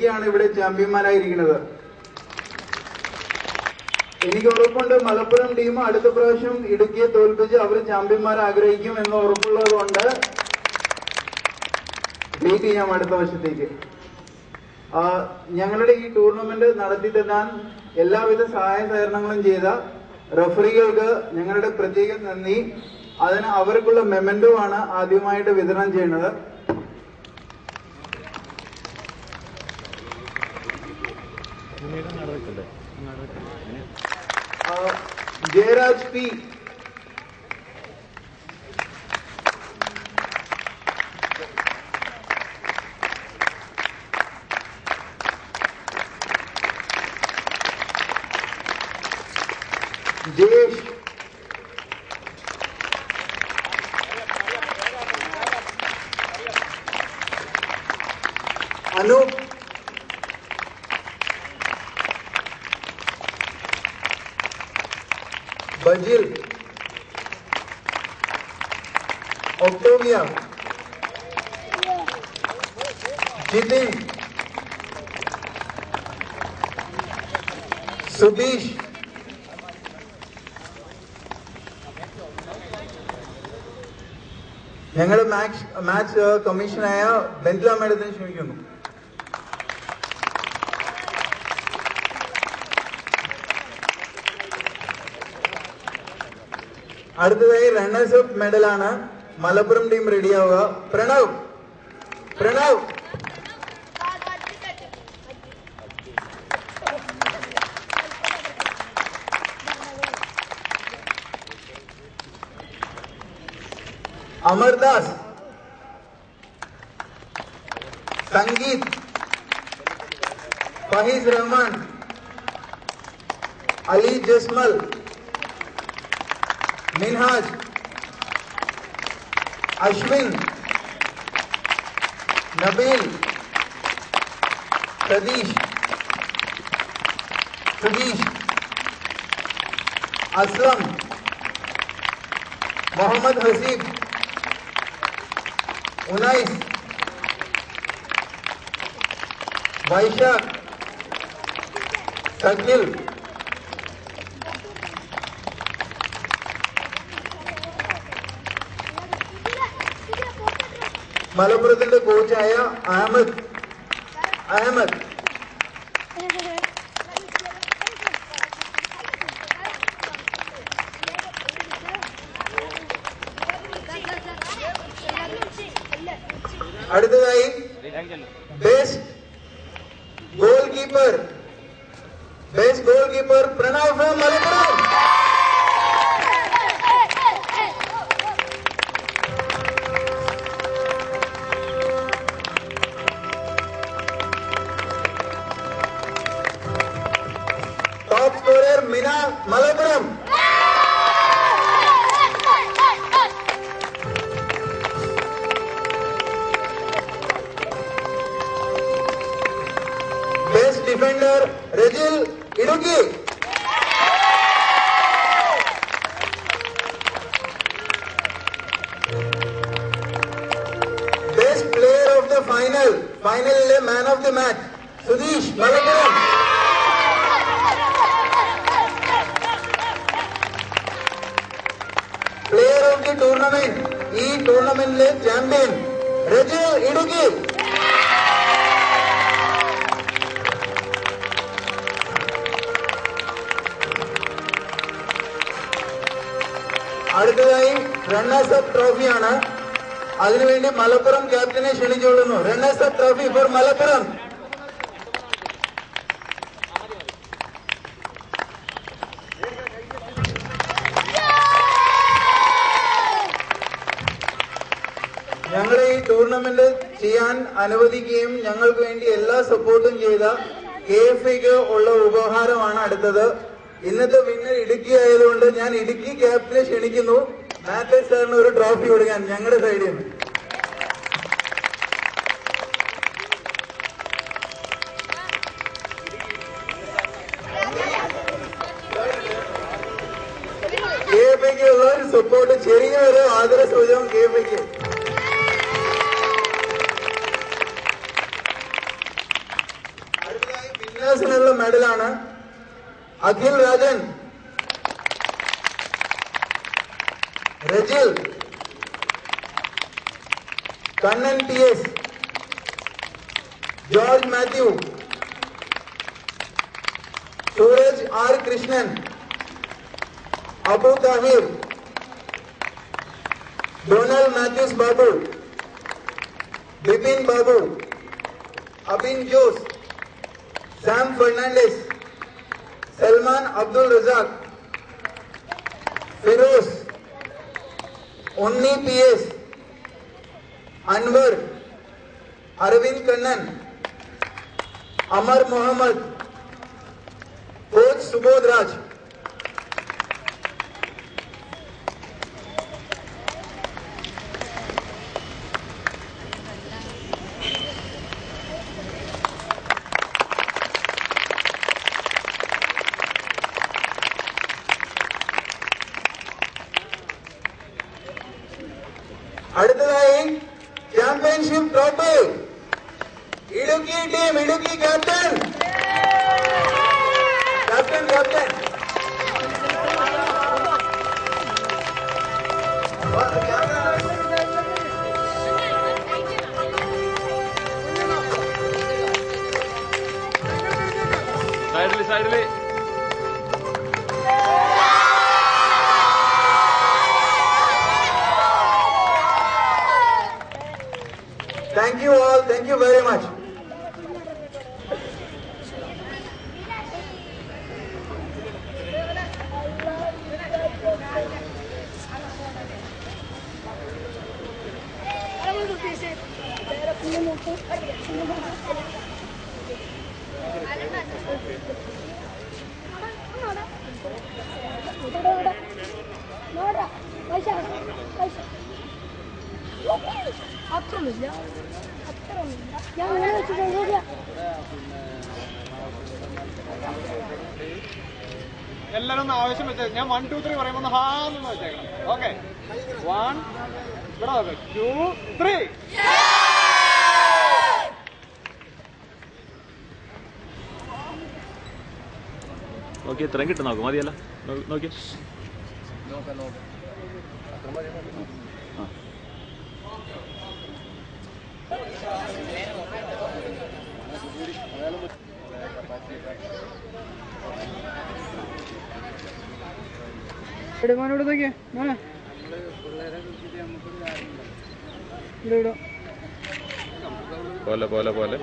ഇവിടെ ചാമ്പ്യന്മാരായിരിക്കുന്നത്. എനിക്ക് ഉറപ്പുണ്ട് മലപ്പുറം ടീം അടുത്ത പ്രാവശ്യം ഇടുക്കിയെ തോൽപ്പിച്ച് അവർ ചാമ്പ്യന്മാർ ആഗ്രഹിക്കും എന്ന് ഉറപ്പുള്ളത് കൊണ്ട് വെയിറ്റ് ചെയ്യാം അടുത്ത വർഷത്തേക്ക്. ഞങ്ങളുടെ ഈ ടൂർണമെന്റ് നടത്തി തരാൻ എല്ലാവിധ സഹായ സഹകരണങ്ങളും ചെയ്ത റഫറികൾക്ക് ഞങ്ങളുടെ പ്രത്യേക നന്ദി. അതിന് അവർക്കുള്ള മെമന്റോ ആണ് ആദ്യമായിട്ട് വിതരണം ചെയ്യുന്നത്. ജയരാജ് പി, ജയേഷ്, अनूप, बजिल, ऑक्टोविया, जितिन, सुबीश, ഞങ്ങളുടെ മാച്ച് കമ്മീഷനായ ബെന്തില മേഡത്തിന് ക്ഷണിക്കുന്നു. അടുത്തതായി റണ്ണേഴ്സ് അപ്പ് മെഡലാണ് മലപ്പുറം ടീം റെഡിയാവുക. പ്രണവ്, പ്രണവ്, अमरदास, संगीत, फहीज रहमान, अली जसमल, मिनहाज, अश्विन, नबील, सतीश, सुदीश, असलम, मोहम्मद हसीब, उनाइस, वैशाख, सकिल, മലപ്പുറത്തിന്റെ കോച്ചായ അഹമ്മദ്, അടുത്തതായി best goalkeeper Pranav from Malappuram. Top scorer Meena, Malappuram. Best defender Rajil, Idukki. Best player of the final man of the match Sudeesh, Malappuram. Player of the tournament, ഈ ടൂർണമെന്റിലെ ചാമ്പ്യൻ രജിൽ, ഇടുക്കി. അടുത്തതായി റണ്ണേഴ്സ് അപ്പ് ട്രോഫിയാണ്. അതിനുവേണ്ടി മലപ്പുറം ക്യാപ്റ്റനെ ക്ഷണിച്ചുകൊള്ളുന്നു. Runners up trophy for Malappuram. ഞങ്ങളെ ഈ ടൂർണമെന്റ് ചെയ്യാൻ അനുവദിക്കുകയും ഞങ്ങൾക്ക് വേണ്ടി എല്ലാ സപ്പോർട്ടും ചെയ്ത KFAക്ക് ഉള്ള ഉപഹാരമാണ് അടുത്തത്. ഇന്നത്തെ വിന്നർ ഇടുക്കി ആയതുകൊണ്ട് ഞാൻ ഇടുക്കി ക്യാപ്റ്റനെ ക്ഷണിക്കുന്നു. മാത്യു സാറിന് ഒരു ട്രോഫി കൊടുക്കാൻ ഞങ്ങളുടെ സൈഡിൽ നിന്ന്. KFAക്ക് ഉള്ള ഒരു സപ്പോർട്ട്, ചെറിയൊരു ആദര സൂചകം KFAക്ക്. വിന്നേഴ്സിനുള്ള മെഡലാണ് Akhil Rajan, Rajil, Kannan TS, George Mathew, Suraj R Krishnan, Abu Tahir, Donald Mathews Babu, Bipin Babu, Abin Jose, Sam Fernandes, Salman Abdul Razak, Firoz, Unni PS, Anwar, Arvind Kannan, Amar Mohammed, coach Subodh Raj. അടുത്തതായി championship trophy Idukki team, Idukki captain captain साइडली thank you all, thank you very much. എല്ലാരും ആവശ്യം വെച്ചാൽ ഞാൻ 1 2 3 പറയുമ്പോൾ ഹാന്ന് വെച്ചേക്കണം. ഓക്കെ 1 2 3 നോക്കി എത്രയും കിട്ടും നോക്കും മതിയല്ല നോക്കി മോനോട് നോക്കിയേ മോനെ പോലെ പോലെ പോലെ